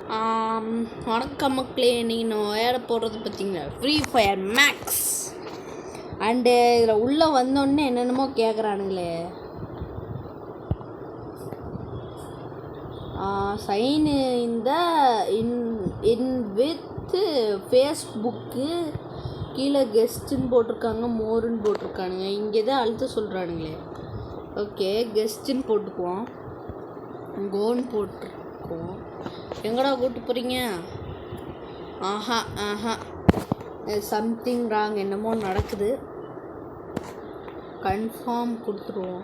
வணக்கம் மக்களே, இன்றைக்கி நான் விளையாட போகிறது பார்த்திங்கன்னா ஃப்ரீ ஃபயர் மேக்ஸ். அண்டு இதில் உள்ளே வந்தோடனே என்னென்னமோ கேட்குறானுங்களே. சைன் இந்த இன் வித் ஃபேஸ்புக்கு கீழே கெஸ்ட்டுன்னு போட்டிருக்காங்க, மோருன்னு போட்டிருக்கானுங்க. இங்கே தான் அழுத்த சொல்கிறானுங்களே. ஓகே, கெஸ்ட்டுன்னு போட்டுக்குவோம், கோன்னு போட்டிருக்கோம். எங்கடா கூப்பிட்டு போகிறீங்க? ஆஹா சம்திங் ராங், என்னமோ நடக்குது. கன்ஃபார்ம் கொடுத்துருவோம்.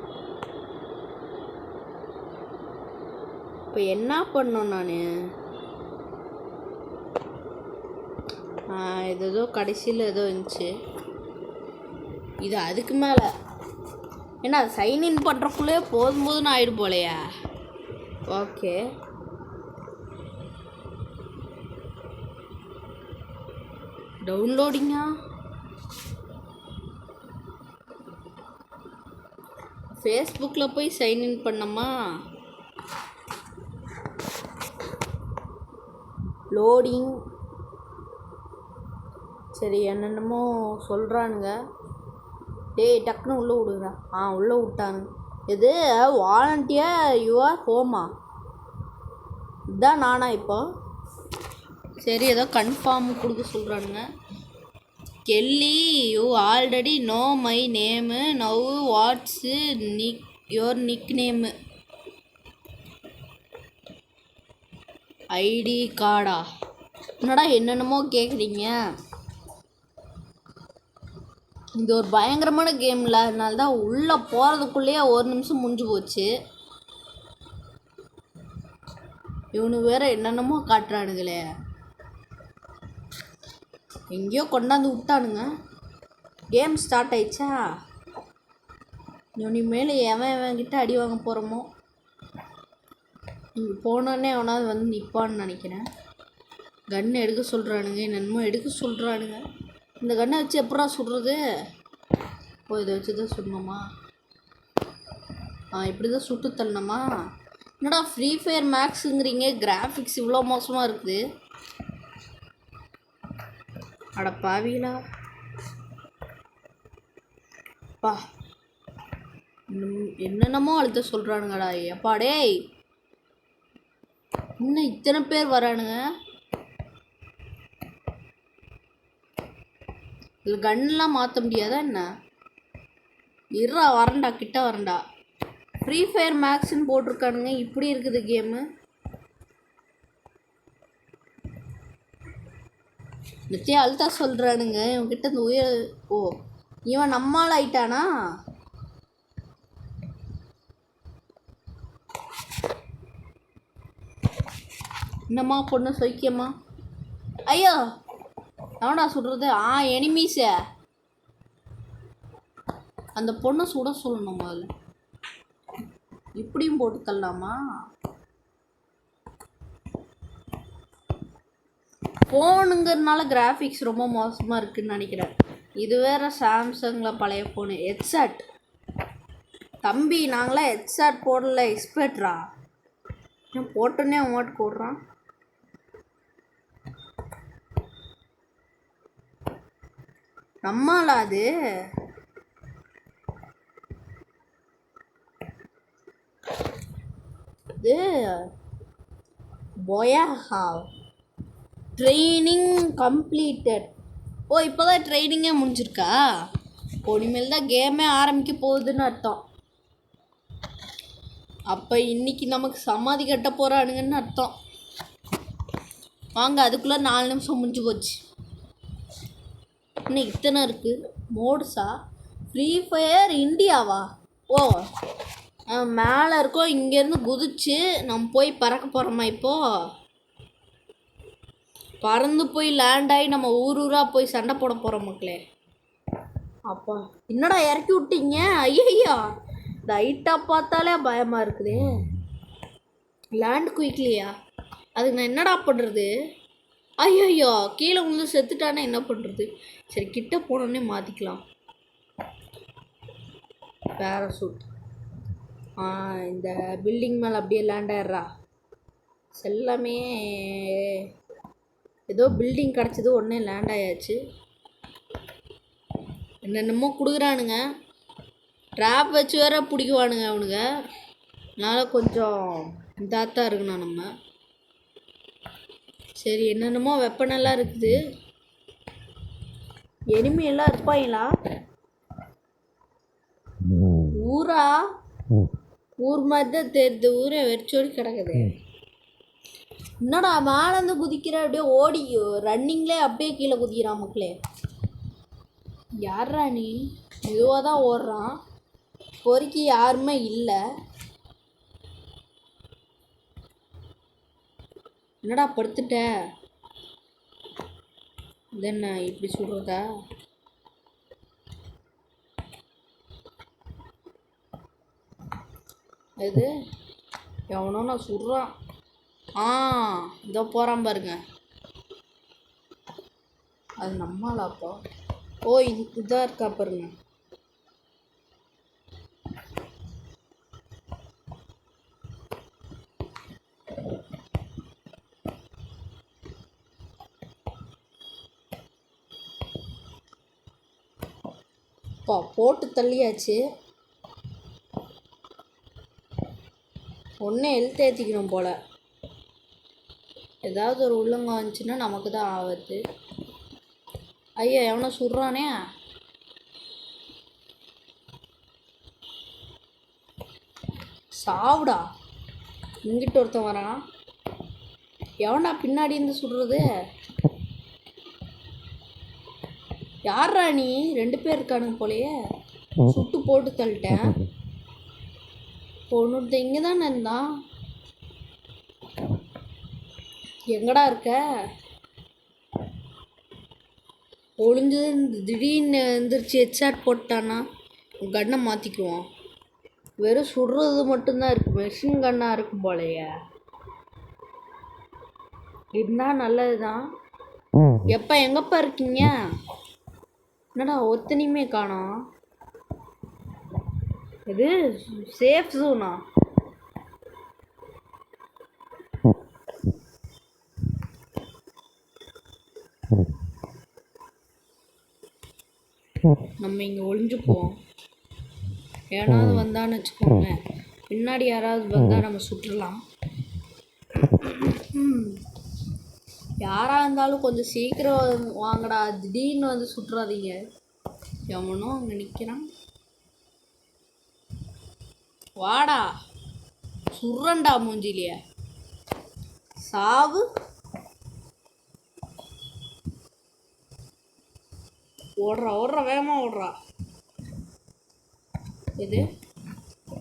இப்போ என்ன பண்ணோம்? நான் ஏதோ கடைசியில் ஏதோ இருந்துச்சு. இது அதுக்கு மேலே ஏன்னா சைன்இன் பண்ணுறக்குள்ளே போதும்னு ஆயிடு போலையா. ஓகே, டவுன்லோடிங்கா. ஃபேஸ்புக்கில் போய் சைன்இன் பண்ணோமா? லோடிங். சரி, என்னென்னமோ சொல்கிறானுங்க. டேய் டக்குன்னு உள்ளே விடுங்க. உள்ளே விட்டானுங்க. இது வாலண்டியர் யுவர் ஹோமா? இதுதான் நானா இப்போ? சரி, ஏதோ கன்ஃபார்ம் கொடுக்க சொல்கிறானுங்க. Kelly, you already know my name, now what's your nick name? ID கார்டா? என்னடா என்னென்னமோ கேட்குறீங்க. இது ஒரு பயங்கரமான கேமில், அதனால தான் உள்ளே போகிறதுக்குள்ளேயே 1 நிமிஷம் முடிஞ்சு போச்சு. இவனுக்கு வேறு என்னென்னமோ காட்டுறானுங்களே. எங்கேயோ கொண்டாந்து விட்டானுங்க. கேம் ஸ்டார்ட் ஆயிடுச்சா? இனிமேல் எவன்கிட்ட அடி வாங்க போகிறோமோ. இங்கே போனோடனே அவனாவது வந்து நிற்பான்னு நினைக்கிறேன். கன்று எடுக்க சொல்கிறானுங்க, என்னென்னமோ எடுக்க சொல்கிறானுங்க. இந்த கன்னை வச்சு எப்படா சுடுறது? இதை வச்சு தான் சுடணுமா? இப்படி தான் சுட்டு தள்ளணுமா? என்னடா ஃப்ரீ ஃபயர் மேக்ஸுங்கிறீங்க, கிராஃபிக்ஸ் இவ்வளோ மோசமாக இருக்குது. அட பாவிகளா பா, என்னென்னமோ அழுத்த சொல்கிறானுங்கடா. எப்பாடே இன்னும் இத்தனை பேர் வரானுங்க. இதில் கன்லாம் மாற்ற முடியாதா என்ன? இருறா, வரண்டா, கிட்ட வரண்டா. ஃப்ரீ ஃபயர் மேக்ஸ்ன்னு போட்டிருக்கானுங்க, இப்படி இருக்குது கேமு. நிச்சயம் அழுத்தா சொல்கிறானுங்க. இவன்கிட்ட இந்த இவன் நம்மால் ஆயிட்டானா? என்னம்மா பொண்ணு சோக்கியம்மா? ஐயோ, அவனா சுடுறது? எனிமீஸ அந்த பொண்ணை சுட சொல்லணும் முதல்ல. இப்படியும் போட்டு தரலாமா? ஃபோனுங்கிறதுனால கிராஃபிக்ஸ் ரொம்ப மோசமாக இருக்குதுன்னு நினைக்கிறேன். இது வேறு சாம்சங்கில் பழைய ஃபோனு. ஹெட்செட் தம்பி, நாங்களாம் ஹெட்செட் போடல, எக்ஸ்பர்ட்ரா. போட்டோன்னே அவன் மாட்டு போடுறான். நம்மளா அது? இது போயாஹாவ் ட்ரைனிங் கம்ப்ளீட்டட். இப்போ தான் ட்ரைனிங்கே முடிஞ்சிருக்கா? இனிமேல் தான் கேமே ஆரம்பிக்க போகுதுன்னு அர்த்தம். அப்போ இன்னைக்கு நமக்கு சமாதி கட்ட போகிறானுங்கன்னு அர்த்தம். வாங்க, அதுக்குள்ளே 4 நிமிஷம் முடிஞ்சு போச்சு. இன்னும் இத்தனை இருக்குது. மோட்ஸா? ஃப்ரீ ஃபயர் இந்தியாவா? மேலே இருக்கோம். இங்கேருந்து குதிச்சு நம்ம போய் பறக்க போகிறோமா? இப்போது பறந்து போய் லேண்ட் ஆகி நம்ம ஊராக போய் சண்டை போட போகிறோம் மக்களே. அப்பா, என்னடா இறக்கி விட்டீங்க? ஐயா, இந்த ஹைட்டாக பார்த்தாலே பயமாக இருக்குது. லேண்ட் குயிக்லியா? அதுக்கு நான் என்னடா பண்ணுறது? ஐயோ, கீழே விழுந்து செத்துட்டானே என்ன பண்ணுறது? சரி, கிட்ட போனோடனே மாற்றிக்கலாம். பேராசூட் இந்த பில்டிங் மேலே அப்படியே லேண்ட் ஆயிடுறா. எல்லாமே ஏதோ பில்டிங் கிடச்சிது, உடனே லேண்ட் ஆயாச்சு. என்னென்னமோ கொடுக்குறானுங்க, ட்ராப் வச்சு வேற பிடிக்குவானுங்க அவனுங்க. அதனால் கொஞ்சம் இதாத்தான் இருக்குண்ணா நம்ம. சரி, என்னென்னமோ வெப்பனெல்லாம் இருக்குது. எனிமையெல்லாம் இருப்பாங்களா? ஊரா? ஊர் மாதிரி தான் தெரியுது, ஊரே வெறிச்சோடி கிடக்குது. என்னடா மேலேருந்து குதிக்கிற, அப்படியே ஓடி ரன்னிங்லேயே அப்படியே கீழே குதிக்கிறான் மக்களே. யாரா நீ? மெதுவாக தான் ஓடுறான், பொறுக்கி யாருமே இல்லை. என்னடா படுத்துட்ட? இது என்ன இப்படி சொல்கிறதா? இது எவனோ நான் சுடுறான். இதோ போகிறான் பாருங்க. அது நம்மளாப்பா? ஓ, இதாக இருக்கா பாருங்க. போட்டு தள்ளியாச்சு. ஒன்றே எழுத்து ஏற்றிக்கணும் போல். ஏதாவது ஒரு உள்ளங்க வந்துச்சுன்னா நமக்கு தான் ஆபத்து. ஐயா, எவனோ சுடுறானே. சாவுடா. இங்கிட்ட ஒருத்தன் வரான். எவனா பின்னாடி இருந்து சுடுறது? யாரா நீ? 2 பேர் இருக்கானுங்க போலையே. சுட்டு போட்டு தள்ளிட்டேன். ஒன்றுத்த இங்கே தானே இருந்தான். எங்கடா இருக்க? ஒளிஞ்சு திடீர்னு எழுந்திரிச்சு ஹெட்ஷாட் போட்டானா கன்னை மாற்றிக்குவோம். வெறும் சுடுறது மட்டும்தான் இருக்குது, மெஷின் கன்னாக இருக்கும் போலையே. இருந்தால் நல்லது தான். எப்போ எங்கப்பா இருக்கீங்க? என்னடா ஒத்தனையுமே காணோம். இது சேஃப் ஜோனா? நம்ம இங்கே ஒளிஞ்சுக்குவோம். ஏனாவது வந்தான்னு வச்சுக்கோங்க, பின்னாடி யாராவது வந்தால் நம்ம சுட்டுடலாம். யாராக இருந்தாலும் கொஞ்சம் சீக்கிரம் வாங்கடா, திடீர்னு வந்து சுட்டுறாதீங்க. எவனோ அங்கே நிற்கிறான். வாடா, சுடுறண்டா மூஞ்சிலிய. சாவு. ஓடுறா வேகமாக ஓடுறா. இது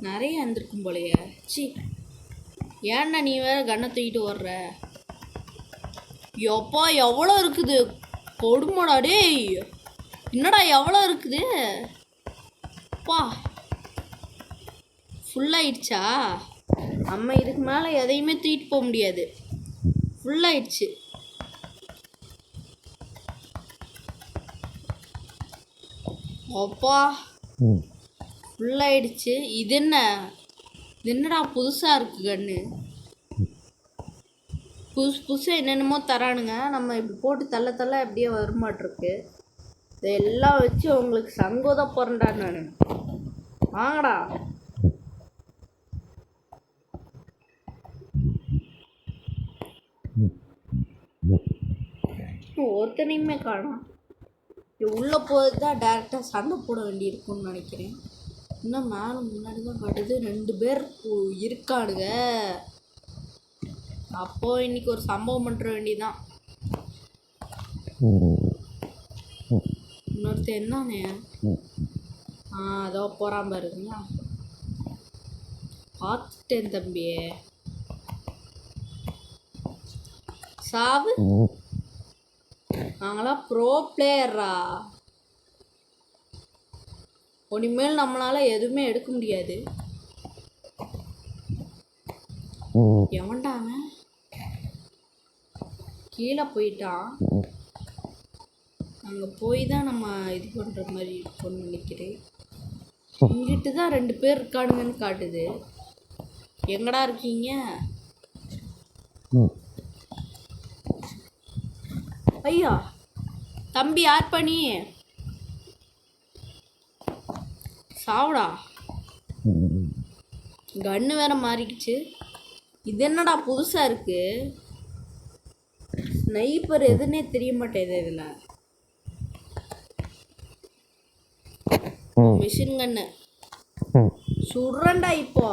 நிறைய இருந்திருக்கும் போலையே. சி, ஏன்னா நீ வேற கண்ணை தூக்கிட்டு ஓடுற? எப்பா எவ்வளோ இருக்குது கொடுமாடா. டேய், என்னடா எவ்வளோ இருக்குது? பா, ஃபுல்லாகிடுச்சா? நம்ம இதுக்கு மேலே எதையுமே தூக்கிட்டு போக முடியாது, ஃபுல்லாகிடுச்சு. அப்பா, ஃபுல்லாகிடுச்சு. இது என்னடா புதுசாக இருக்குது கன்று? புதுசாக என்னென்னமோ தரானுங்க. நம்ம இப்படி போட்டு தள்ள எப்படியே வருமாட்டிருக்கு. இதெல்லாம் வச்சு உங்களுக்கு சங்கோத போகிறேன்டா நான். வாங்கடா. ஒருத்தனையுமே காணோம். உள்ளே போகிறது தான் டேரெக்டாக சண்டை போட வேண்டியிருக்குன்னு நினைக்கிறேன். இன்னும் மேலே முன்னாடி தான் காட்டுது 2 பேர் இருக்கானுங்க. அப்போது இன்றைக்கி ஒரு சம்பவம் பண்ணுற வேண்டியதான். இன்னொருத்தர் என்னண்ணே? அதோ போகிறான் பாருங்களா. பார்த்துட்டேன் தம்பியே. சாவு. நாங்களாம் ப்ரோ பிளேயரா. இனிமேல் நம்மளால் எதுவுமே எடுக்க முடியாது. எவன்டாங்க கீழே போயிட்டான். அங்கே போய் தான் நம்ம இது பண்ணுற மாதிரி இருக்கும்னு நினைக்கிறேன். இங்கிட்டு தான் 2 பேர் இருக்கானுங்கன்னு காட்டுது. எங்கடா இருக்கீங்க? ஐயா தம்பி யார் பண்ணி சாவுடா. கன்று வேற மாறிடுச்சு. இது என்னடா புதுசா இருக்கு. ஸ்னைப்பர் எதுன்னே தெரிய மாட்டேது. இதுல மிஷின் கன்னு சுடுறேன்டா இப்போ.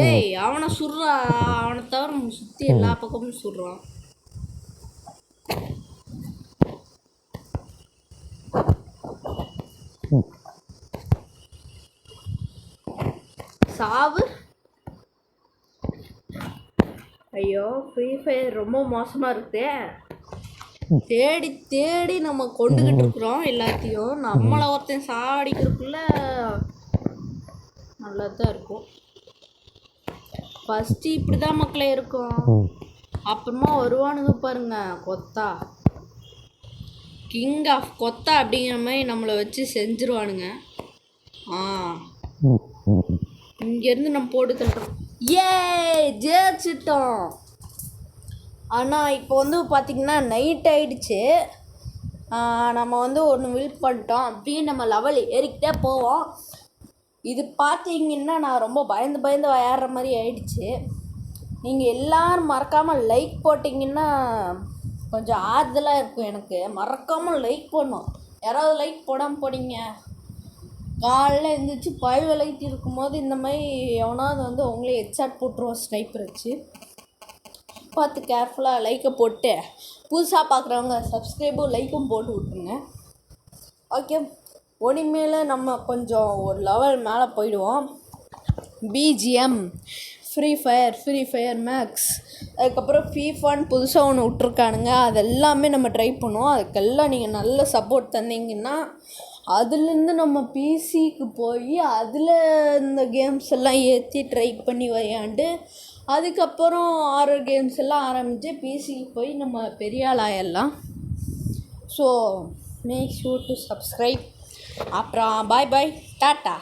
ஏய் அவனை சுடுறா. அவனை தவிர சுத்தி எல்லா பக்கமும் சுடுறான். சாவு. ஐயோ ஃப்ரீ ஃபயர் ரொம்ப மோசமா இருக்குதே. தேடி தேடி நம்ம கொண்டுகிட்டு இருக்கிறோம் எல்லாத்தையும். நம்மளை ஒருத்தன் சாடிக்கிறதுக்குள்ள நல்லதான் இருக்கும். ஃபஸ்ட்டு இப்படி தான் மக்களே இருக்கும். அப்புறமா வருவானுங்க பாருங்க கொத்தா. கிங் ஆஃப் கொத்தா அப்படிங்கிற மாதிரி நம்மளை வச்சு செஞ்சிருவானுங்க. இங்கேருந்து நம்ம போட்டு தள்ளுறோம். ஜெயிச்சிட்டோம். ஆனால் இப்போ வந்து பார்த்திங்கன்னா நைட் ஆகிடுச்சு. நம்ம வந்து ஒன்று வில் பண்ணிட்டோம். அப்படியே நம்ம லெவல் ஏறிக்கிட்டே போவோம். இது பார்த்தீங்கன்னா நான் ரொம்ப பயந்து விளையாடுற மாதிரி ஆயிடுச்சு. நீங்கள் எல்லோரும் மறக்காமல் லைக் போட்டிங்கன்னா கொஞ்சம் ஆறுதலாக இருக்கும் எனக்கு. மறக்காமல் லைக் பண்ணணும். யாராவது லைக் போடாமல் போனீங்க காலைல எழுந்திரிச்சு பல் விளையிட்டு இருக்கும்போது இந்த மாதிரி எவனாவது வந்து அவங்களே ஹெட்ஷாட் போட்டுருவோம் ஸ்னைப்பர் வச்சு. பார்த்து கேர்ஃபுல்லாக லைக்கை போட்டு புதுசாக பார்க்குறவங்க சப்ஸ்கிரைபும் லைக்கும் போட்டு விட்ருங்க. ஓகே, இனிமேல் நம்ம கொஞ்சம் ஒரு லெவல் மேலே போயிடுவோம். பிஜிஎம் ஃப்ரீ ஃபயர் மேக்ஸ், அதுக்கப்புறம் ஃபீஃபான்னு புதுசாக ஒன்று விட்ருக்கானுங்க. அதெல்லாமே நம்ம ட்ரை பண்ணுவோம். அதுக்கெல்லாம் நீங்கள் நல்ல சப்போர்ட் தந்தீங்கன்னா அதுலேருந்து நம்ம பிசிக்கு போய் அதில் இந்த கேம்ஸ் எல்லாம் ஏற்றி ட்ரை பண்ணி விளையாண்டு அதுக்கப்புறம் ஹாரர் கேம்ஸ் எல்லாம் ஆரம்பித்து பிசிக்கு போய் நம்ம பெரிய ஆள் ஆயிடலாம். So make sure to subscribe. அப்புறம் பாய் டாட்டா.